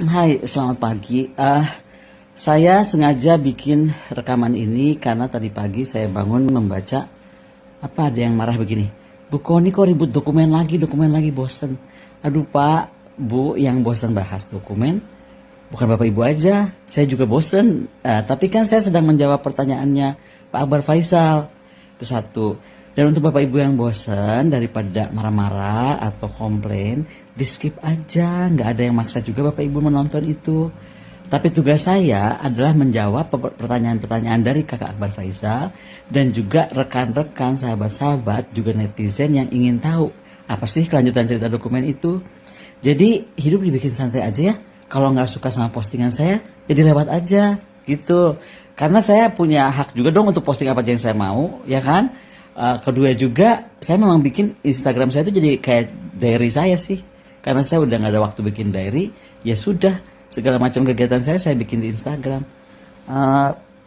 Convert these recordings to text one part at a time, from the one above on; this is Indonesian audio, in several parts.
Hai, selamat pagi. Saya sengaja bikin rekaman ini karena tadi pagi saya bangun membaca apa ada yang marah begini. Bu Koni kok ribut dokumen lagi bosen. Aduh Pak, Bu yang bosen bahas dokumen bukan Bapak Ibu aja, saya juga bosen. Tapi kan saya sedang menjawab pertanyaannya Pak Akbar Faisal. Itu satu. Dan untuk Bapak Ibu yang bosen, daripada marah-marah atau komplain, di skip aja. Nggak ada yang maksa juga Bapak Ibu menonton itu. Tapi tugas saya adalah menjawab pertanyaan-pertanyaan dari Kakak Akbar Faisal dan juga rekan-rekan, sahabat-sahabat, juga netizen yang ingin tahu apa sih kelanjutan cerita dokumen itu. Jadi hidup dibikin santai aja ya. Kalau nggak suka sama postingan saya, jadi lewat aja gitu. Karena saya punya hak juga dong untuk posting apa aja yang saya mau, ya kan? Kedua juga, saya memang bikin Instagram saya itu jadi kayak diary saya sih. Karena saya udah nggak ada waktu bikin diary, ya sudah segala macam kegiatan saya bikin di Instagram.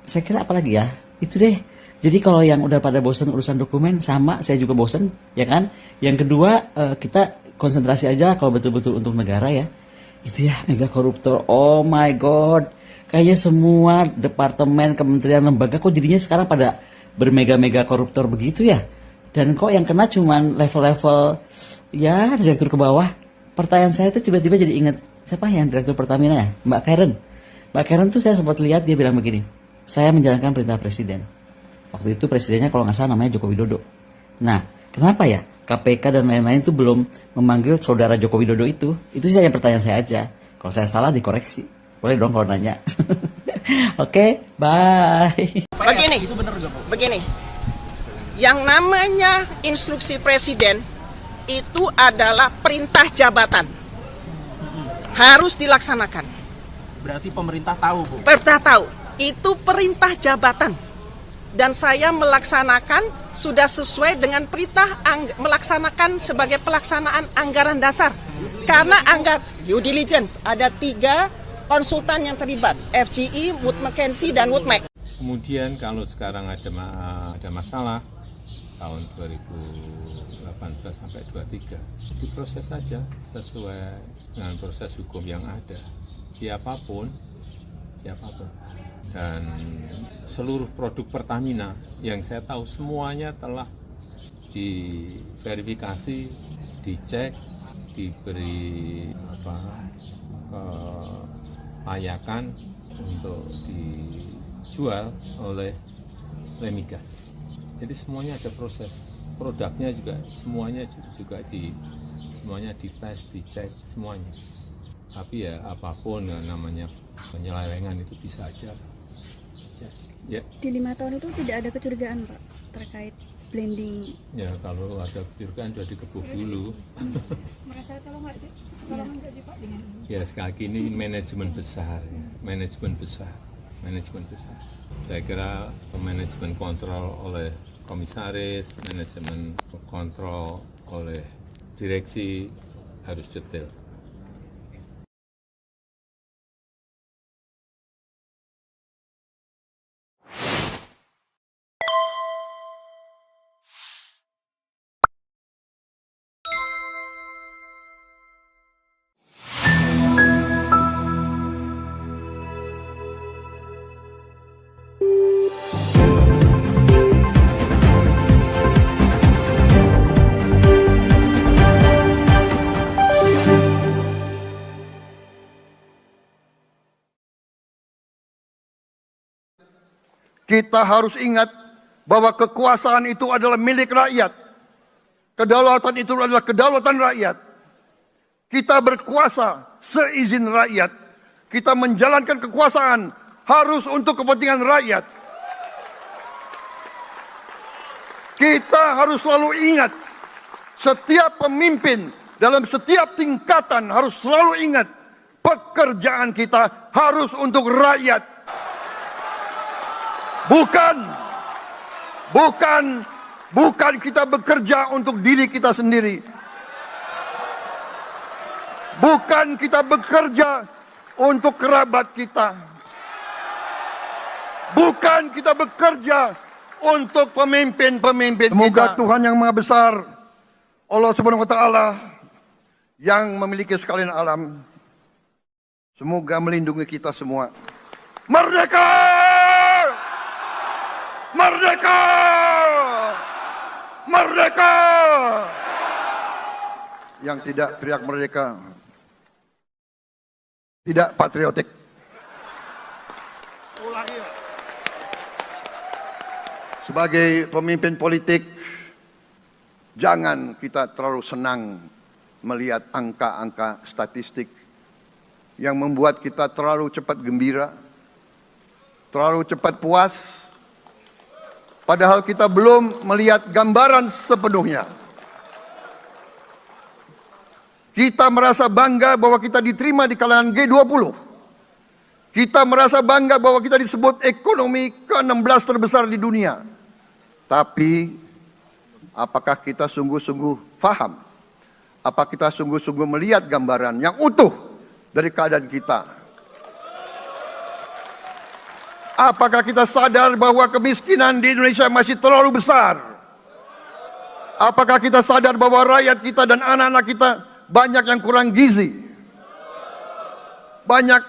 Saya kira apa lagi ya? Itu deh. Jadi kalau yang udah pada bosan urusan dokumen, sama saya juga bosan, ya kan? Yang kedua, kita konsentrasi aja kalau betul-betul untuk negara ya. Itu ya, mega koruptor. Oh my god. Kayaknya semua departemen, kementerian, lembaga kok jadinya sekarang pada bermega-mega koruptor begitu ya. Dan kok yang kena cuman level-level ya direktur ke bawah. Pertanyaan saya tuh tiba-tiba jadi ingat siapa yang direktur Pertamina ya? Mbak Karen. Mbak Karen tuh saya sempat lihat dia bilang begini. Saya menjalankan perintah presiden. Waktu itu presidennya kalau nggak salah namanya Joko Widodo. Nah, kenapa ya KPK dan lain-lain itu belum memanggil saudara Joko Widodo itu? Itu sih yang pertanyaan saya aja. Kalau saya salah dikoreksi. Boleh dong kalau nanya. Oke, bye. Begini, yang namanya instruksi presiden itu adalah perintah jabatan, harus dilaksanakan. Berarti pemerintah tahu, Bu? Pemerintah tahu, itu perintah jabatan. Dan saya melaksanakan sudah sesuai dengan perintah melaksanakan sebagai pelaksanaan anggaran dasar. Karena due diligence, ada 3 konsultan yang terlibat, FGI, Wood Mackenzie, dan Woodmac. Kemudian kalau sekarang ada masalah tahun 2018 sampai 23 diproses saja sesuai dengan proses hukum yang ada. Siapapun dan seluruh produk Pertamina yang saya tahu semuanya telah diverifikasi, dicek, diberi layakan untuk dijual oleh Lemigas. Jadi semuanya ada proses, produknya juga semuanya dites, dicek semuanya. Tapi ya apapun yang namanya penyelewengan itu bisa aja. Ya. Di 5 tahun itu tidak ada kecurigaan Pak terkait blending. Ya kalau ada kecurigaan sudah dikebuk dulu. Merasa colong nggak sih? Colongan nggak sih Pak dengan ini? Ya sekali lagi ini manajemen besar. Saya kira manajemen kontrol oleh komisaris, manajemen kontrol oleh direksi harus detail. Kita harus ingat bahwa kekuasaan itu adalah milik rakyat. Kedaulatan itu adalah kedaulatan rakyat. Kita berkuasa seizin rakyat. Kita menjalankan kekuasaan harus untuk kepentingan rakyat. Kita harus selalu ingat, setiap pemimpin dalam setiap tingkatan harus selalu ingat, pekerjaan kita harus untuk rakyat. Bukan kita bekerja untuk diri kita sendiri. Bukan kita bekerja untuk kerabat kita. Bukan kita bekerja untuk pemimpin-pemimpin kita. Semoga Tuhan yang Maha Besar, Allah Subhanahu wa taala yang memiliki sekalian alam, Semoga melindungi kita semua. Merdeka! Merdeka! Merdeka! Yang tidak teriak merdeka tidak patriotik. Sebagai pemimpin politik, jangan kita terlalu senang melihat angka-angka statistik yang membuat kita terlalu cepat gembira, terlalu cepat puas, padahal kita belum melihat gambaran sepenuhnya. Kita merasa bangga bahwa kita diterima di kalangan G20. Kita merasa bangga bahwa kita disebut ekonomi ke-16 terbesar di dunia. Tapi, apakah kita sungguh-sungguh faham? Apa kita sungguh-sungguh melihat gambaran yang utuh dari keadaan kita? Apakah kita sadar bahwa kemiskinan di Indonesia masih terlalu besar? Apakah kita sadar bahwa rakyat kita dan anak-anak kita banyak yang kurang gizi? Banyak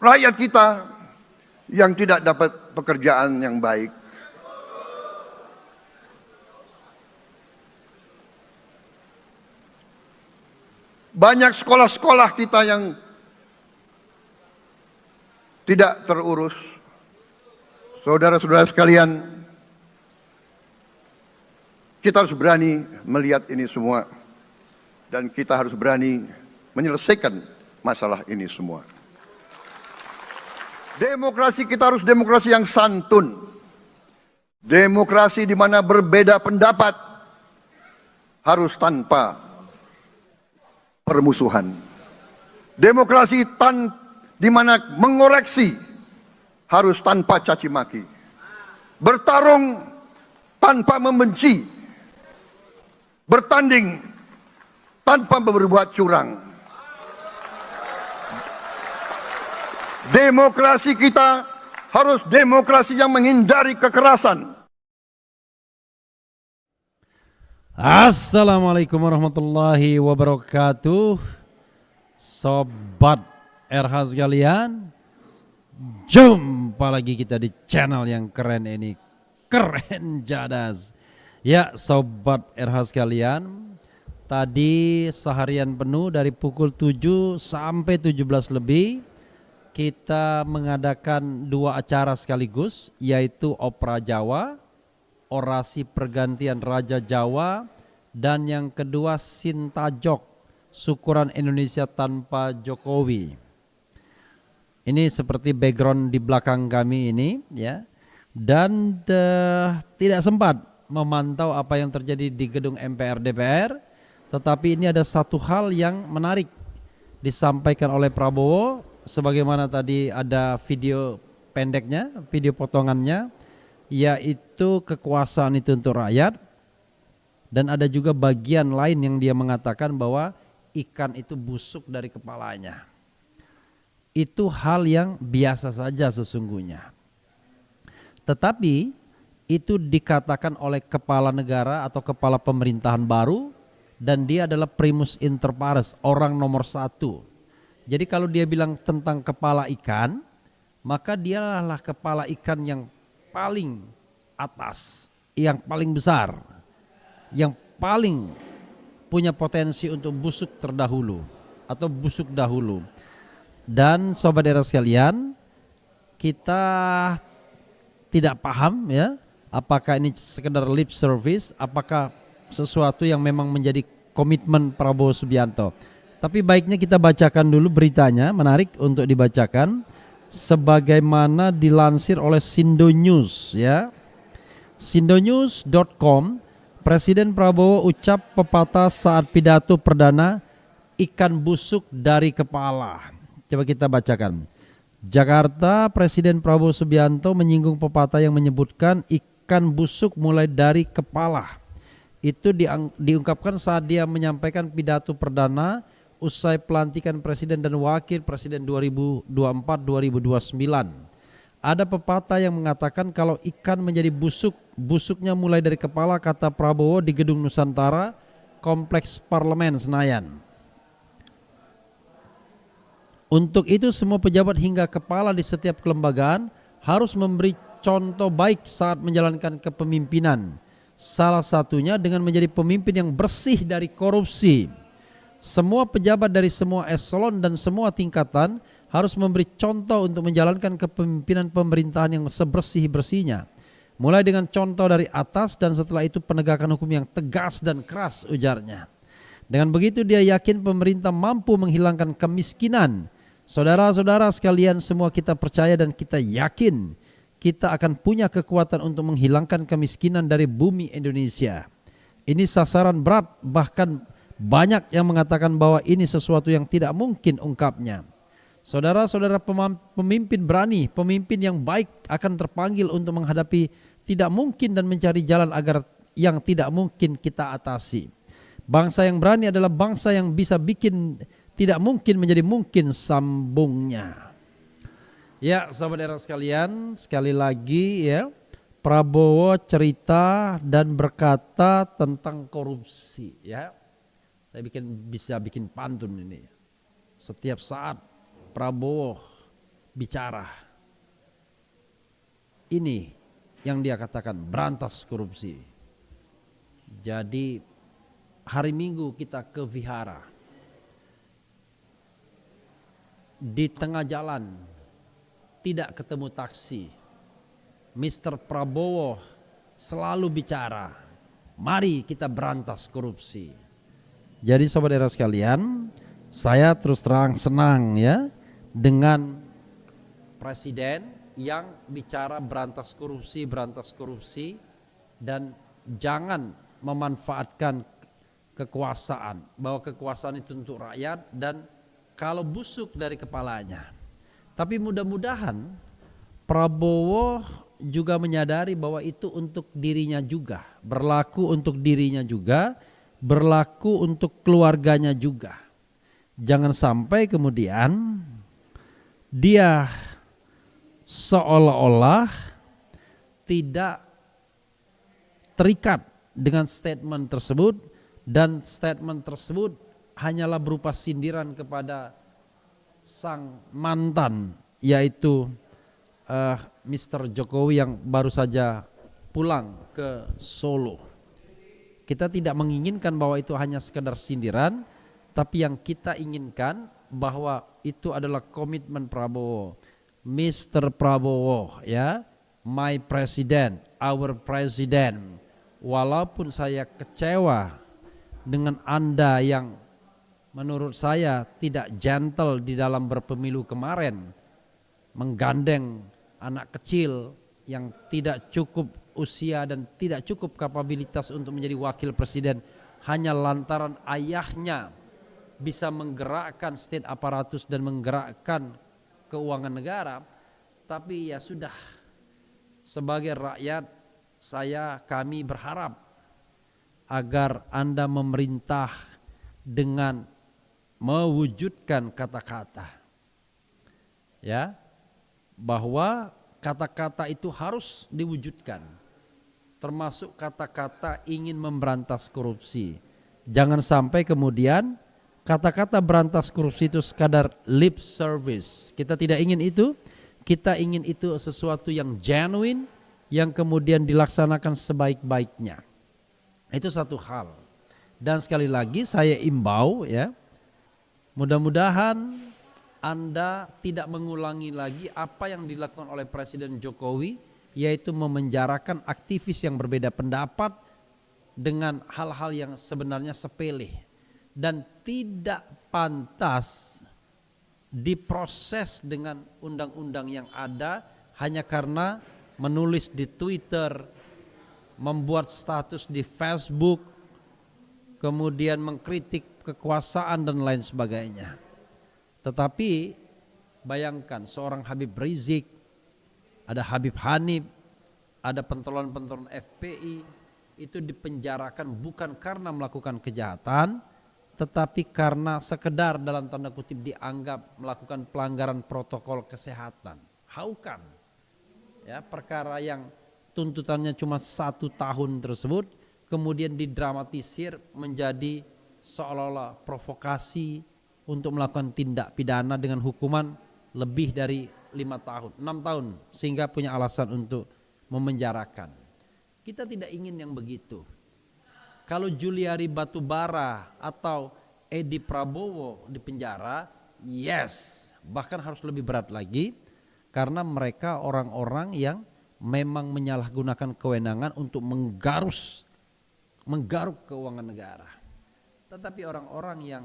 rakyat kita yang tidak dapat pekerjaan yang baik. Banyak sekolah-sekolah kita yang tidak terurus. Saudara-saudara sekalian, kita harus berani melihat ini semua. Dan kita harus berani menyelesaikan masalah ini semua. Demokrasi kita harus demokrasi yang santun. Demokrasi di mana berbeda pendapat harus tanpa permusuhan. Demokrasi di mana mengoreksi harus tanpa caci maki. Bertarung tanpa membenci. Bertanding tanpa berbuat curang. Demokrasi kita harus demokrasi yang menghindari kekerasan. Assalamualaikum warahmatullahi wabarakatuh. Sobat RH sekalian, jumpa lagi kita di channel yang keren ini. Keren jadas. Ya sobat RH sekalian, tadi seharian penuh dari pukul 7 sampai 17 lebih kita mengadakan 2 acara sekaligus, yaitu Opera Jawa, orasi pergantian Raja Jawa, dan yang kedua Sintajok, syukuran Indonesia tanpa Jokowi. Ini seperti background di belakang kami ini ya. Dan tidak sempat memantau apa yang terjadi di gedung MPR DPR, tetapi ini ada satu hal yang menarik disampaikan oleh Prabowo, sebagaimana tadi ada video pendeknya, video potongannya, yaitu kekuasaan itu untuk rakyat. Dan ada juga bagian lain yang dia mengatakan bahwa ikan itu busuk dari kepalanya. Itu hal yang biasa saja sesungguhnya. Tetapi itu dikatakan oleh kepala negara atau kepala pemerintahan baru, dan dia adalah primus inter pares, orang nomor 1. Jadi kalau dia bilang tentang kepala ikan, maka dialah kepala ikan yang paling atas, yang paling besar, yang paling punya potensi untuk busuk terdahulu atau busuk dahulu. Dan sobat era sekalian, kita tidak paham ya, apakah ini sekedar lip service, apakah sesuatu yang memang menjadi komitmen Prabowo Subianto. Tapi baiknya kita bacakan dulu beritanya, menarik untuk dibacakan, sebagaimana dilansir oleh Sindo News ya. Sindonews.com, Presiden Prabowo ucap pepatah saat pidato perdana, ikan busuk dari kepala. Coba kita bacakan. Jakarta, Presiden Prabowo Subianto menyinggung pepatah yang menyebutkan ikan busuk mulai dari kepala. Itu diungkapkan saat dia menyampaikan pidato perdana usai pelantikan Presiden dan Wakil Presiden 2024-2029. Ada pepatah yang mengatakan kalau ikan menjadi busuk, busuknya mulai dari kepala, kata Prabowo di Gedung Nusantara, Kompleks Parlemen Senayan. Untuk itu semua pejabat hingga kepala di setiap kelembagaan harus memberi contoh baik saat menjalankan kepemimpinan. Salah satunya dengan menjadi pemimpin yang bersih dari korupsi. Semua pejabat dari semua eselon dan semua tingkatan harus memberi contoh untuk menjalankan kepemimpinan pemerintahan yang sebersih-bersihnya. Mulai dengan contoh dari atas dan setelah itu penegakan hukum yang tegas dan keras, ujarnya. Dengan begitu dia yakin pemerintah mampu menghilangkan kemiskinan. Saudara-saudara sekalian, semua kita percaya dan kita yakin kita akan punya kekuatan untuk menghilangkan kemiskinan dari bumi Indonesia. Ini sasaran berat, bahkan banyak yang mengatakan bahwa ini sesuatu yang tidak mungkin ungkapnya. Saudara-saudara, pemimpin berani, pemimpin yang baik akan terpanggil untuk menghadapi tidak mungkin dan mencari jalan agar yang tidak mungkin kita atasi. Bangsa yang berani adalah bangsa yang bisa bikin tidak mungkin menjadi mungkin, sambungnya. Ya, saudara sekalian, sekali lagi ya, Prabowo cerita dan berkata tentang korupsi ya. Saya bisa bikin pantun ini. Setiap saat Prabowo bicara, ini yang dia katakan, berantas korupsi. Jadi hari Minggu kita ke vihara. Di tengah jalan tidak ketemu taksi. Mr. Prabowo selalu bicara, mari kita berantas korupsi. Jadi saudara sekalian, saya terus terang senang ya dengan presiden yang bicara berantas korupsi dan jangan memanfaatkan kekuasaan, bahwa kekuasaan itu untuk rakyat dan kalau busuk dari kepalanya. Tapi mudah-mudahan Prabowo juga menyadari bahwa itu untuk dirinya juga, berlaku untuk dirinya juga, berlaku untuk keluarganya juga. Jangan sampai kemudian dia seolah-olah tidak terikat dengan statement tersebut dan statement tersebut hanyalah berupa sindiran kepada sang mantan, yaitu Mr. Jokowi yang baru saja pulang ke Solo. Kita tidak menginginkan bahwa itu hanya sekedar sindiran, tapi yang kita inginkan bahwa itu adalah komitmen Prabowo. Mr. Prabowo ya, my president, our president. Walaupun saya kecewa dengan Anda yang menurut saya tidak gentle di dalam berpemilu kemarin, menggandeng anak kecil yang tidak cukup usia dan tidak cukup kapabilitas untuk menjadi wakil presiden hanya lantaran ayahnya bisa menggerakkan state aparatus dan menggerakkan keuangan negara. Tapi ya sudah, sebagai rakyat kami berharap agar Anda memerintah dengan mewujudkan kata-kata ya, bahwa kata-kata itu harus diwujudkan, termasuk kata-kata ingin memberantas korupsi. Jangan sampai kemudian kata-kata berantas korupsi itu sekadar lip service. Kita tidak ingin itu. Kita ingin itu sesuatu yang genuine, yang kemudian dilaksanakan sebaik-baiknya. Itu satu hal. Dan sekali lagi saya imbau ya, mudah-mudahan Anda tidak mengulangi lagi apa yang dilakukan oleh Presiden Jokowi, yaitu memenjarakan aktivis yang berbeda pendapat dengan hal-hal yang sebenarnya sepele dan tidak pantas diproses dengan undang-undang yang ada hanya karena menulis di Twitter, membuat status di Facebook, kemudian mengkritik kekuasaan dan lain sebagainya. Tetapi bayangkan seorang Habib Rizik, ada Habib Hanif, ada pentolan-pentolan FPI itu dipenjarakan bukan karena melakukan kejahatan, tetapi karena sekedar dalam tanda kutip dianggap melakukan pelanggaran protokol kesehatan. How come? Ya, perkara yang tuntutannya cuma 1 tahun tersebut kemudian didramatisir menjadi seolah-olah provokasi untuk melakukan tindak pidana dengan hukuman lebih dari 5 tahun, 6 tahun, sehingga punya alasan untuk memenjarakan. Kita tidak ingin yang begitu. Kalau Juliari Batubara atau Edi Prabowo di penjara, yes, bahkan harus lebih berat lagi, karena mereka orang-orang yang memang menyalahgunakan kewenangan untuk menggaruk keuangan negara. Tetapi orang-orang yang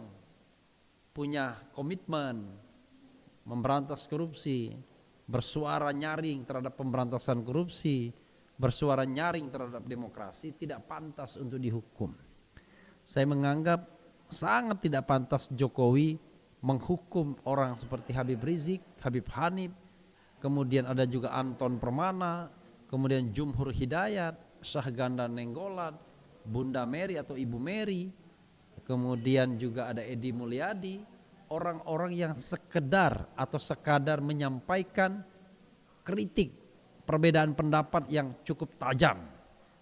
punya komitmen memberantas korupsi, bersuara nyaring terhadap pemberantasan korupsi, bersuara nyaring terhadap demokrasi, tidak pantas untuk dihukum. Saya menganggap sangat tidak pantas Jokowi menghukum orang seperti Habib Rizik, Habib Hanif, kemudian ada juga Anton Permana, kemudian Jumhur Hidayat, Syahganda Nenggolan, Bunda Mary atau Ibu Mary, kemudian juga ada Edi Mulyadi, orang-orang yang sekedar atau sekadar menyampaikan kritik, perbedaan pendapat yang cukup tajam,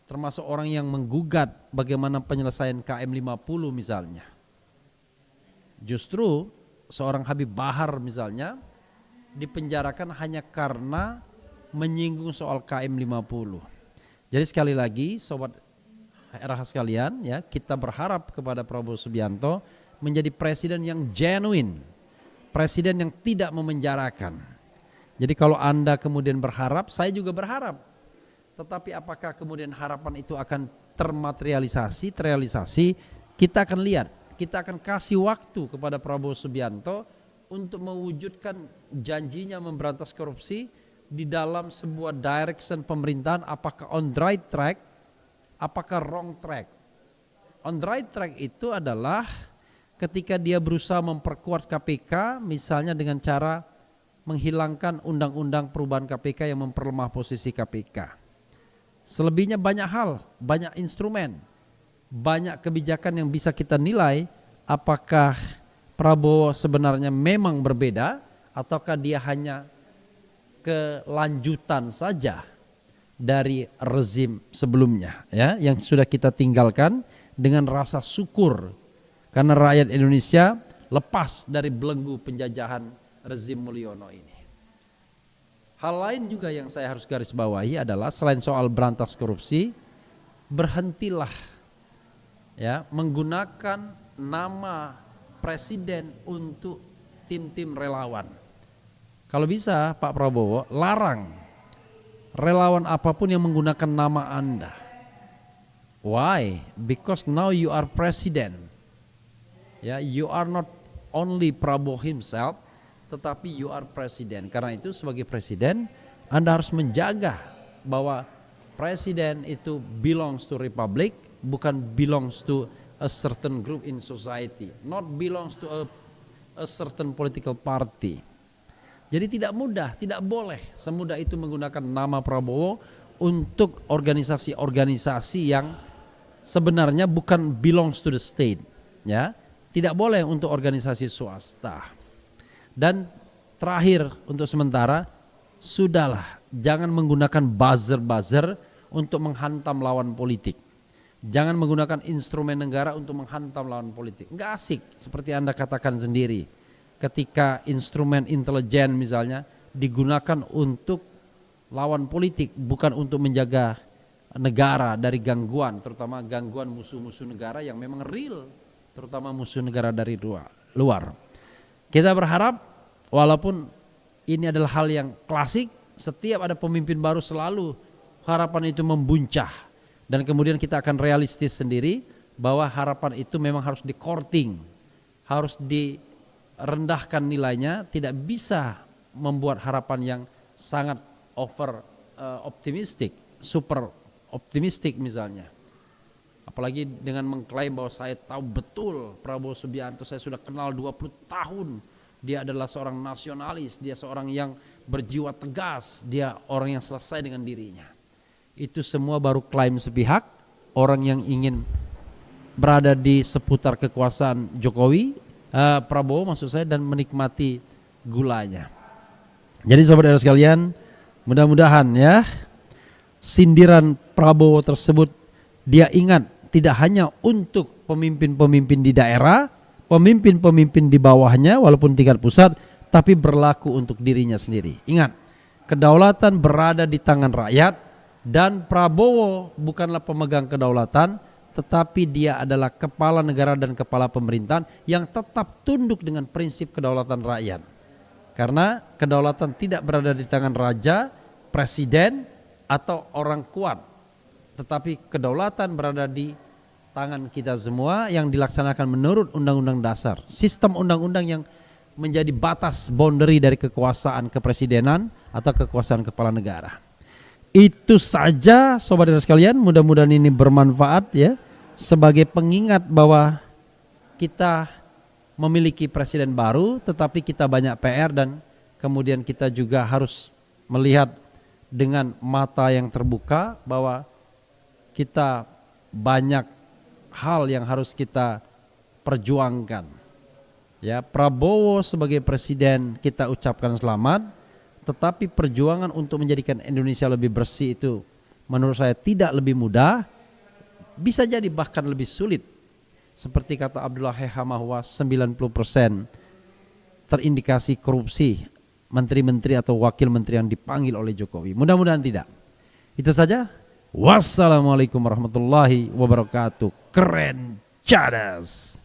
termasuk orang yang menggugat bagaimana penyelesaian KM50 misalnya. Justru seorang Habib Bahar misalnya dipenjarakan hanya karena menyinggung soal KM50. Jadi sekali lagi sobat RH sekalian, ya, kita berharap kepada Prabowo Subianto menjadi presiden yang genuine, presiden yang tidak memenjarakan. Jadi kalau Anda kemudian berharap, saya juga berharap. Tetapi apakah kemudian harapan itu akan terrealisasi, kita akan lihat. Kita akan kasih waktu kepada Prabowo Subianto untuk mewujudkan janjinya memberantas korupsi di dalam sebuah direction pemerintahan, apakah on the right track, apakah wrong track. On the right track itu adalah ketika dia berusaha memperkuat KPK, misalnya dengan cara menghilangkan undang-undang perubahan KPK yang memperlemah posisi KPK. Selebihnya banyak hal, banyak instrumen, banyak kebijakan yang bisa kita nilai apakah Prabowo sebenarnya memang berbeda ataukah dia hanya kelanjutan saja dari rezim sebelumnya, ya, yang sudah kita tinggalkan dengan rasa syukur karena rakyat Indonesia lepas dari belenggu penjajahan rezim Mulyono ini. Hal lain juga yang saya harus garis bawahi adalah selain soal berantas korupsi, berhentilah ya menggunakan nama presiden untuk tim-tim relawan. Kalau bisa Pak Prabowo larang relawan apapun yang menggunakan nama Anda. Why? Because now you are president. Ya, you are not only Prabowo himself, tetapi you are presiden. Karena itu sebagai presiden Anda harus menjaga bahwa presiden itu belongs to republic, bukan belongs to a certain group in society, not belongs to a certain political party. Jadi tidak mudah, tidak boleh semudah itu menggunakan nama Prabowo untuk organisasi-organisasi yang sebenarnya bukan belongs to the state, ya. Tidak boleh untuk organisasi swasta. Dan terakhir untuk sementara, sudahlah, jangan menggunakan buzzer-buzzer untuk menghantam lawan politik. Jangan menggunakan instrumen negara untuk menghantam lawan politik. Enggak asik, seperti Anda katakan sendiri. Ketika instrumen intelijen misalnya digunakan untuk lawan politik, bukan untuk menjaga negara dari gangguan, terutama gangguan musuh-musuh negara yang memang real, terutama musuh negara dari luar. Kita berharap walaupun ini adalah hal yang klasik, setiap ada pemimpin baru selalu harapan itu membuncah. Dan kemudian kita akan realistis sendiri bahwa harapan itu memang harus di-courting, harus direndahkan nilainya, tidak bisa membuat harapan yang sangat over optimistik, super optimistik misalnya. Apalagi dengan mengklaim bahwa saya tahu betul Prabowo Subianto, saya sudah kenal 20 tahun, dia adalah seorang nasionalis, dia seorang yang berjiwa tegas, dia orang yang selesai dengan dirinya. Itu semua baru klaim sepihak orang yang ingin berada di seputar kekuasaan Jokowi, Prabowo maksud saya, dan menikmati gulanya. Jadi saudara sekalian, mudah-mudahan ya sindiran Prabowo tersebut dia ingat tidak hanya untuk pemimpin-pemimpin di daerah, pemimpin-pemimpin di bawahnya walaupun tingkat pusat, tapi berlaku untuk dirinya sendiri. Ingat, kedaulatan berada di tangan rakyat dan Prabowo bukanlah pemegang kedaulatan, tetapi dia adalah kepala negara dan kepala pemerintahan yang tetap tunduk dengan prinsip kedaulatan rakyat. Karena kedaulatan tidak berada di tangan raja, presiden, atau orang kuat, tetapi kedaulatan berada di tangan kita semua yang dilaksanakan menurut Undang-Undang Dasar. Sistem undang-undang yang menjadi batas boundary dari kekuasaan kepresidenan atau kekuasaan kepala negara. Itu saja sobat sekalian, mudah-mudahan ini bermanfaat ya, sebagai pengingat bahwa kita memiliki presiden baru, tetapi kita banyak PR dan kemudian kita juga harus melihat dengan mata yang terbuka bahwa kita banyak hal yang harus kita perjuangkan. Ya, Prabowo sebagai presiden kita ucapkan selamat, tetapi perjuangan untuk menjadikan Indonesia lebih bersih itu menurut saya tidak lebih mudah, bisa jadi bahkan lebih sulit. Seperti kata Abdullah Hamahwa, 90% terindikasi korupsi menteri-menteri atau wakil menteri yang dipanggil oleh Jokowi. Mudah-mudahan tidak. Itu saja. Wassalamualaikum warahmatullahi wabarakatuh. Keren cadas.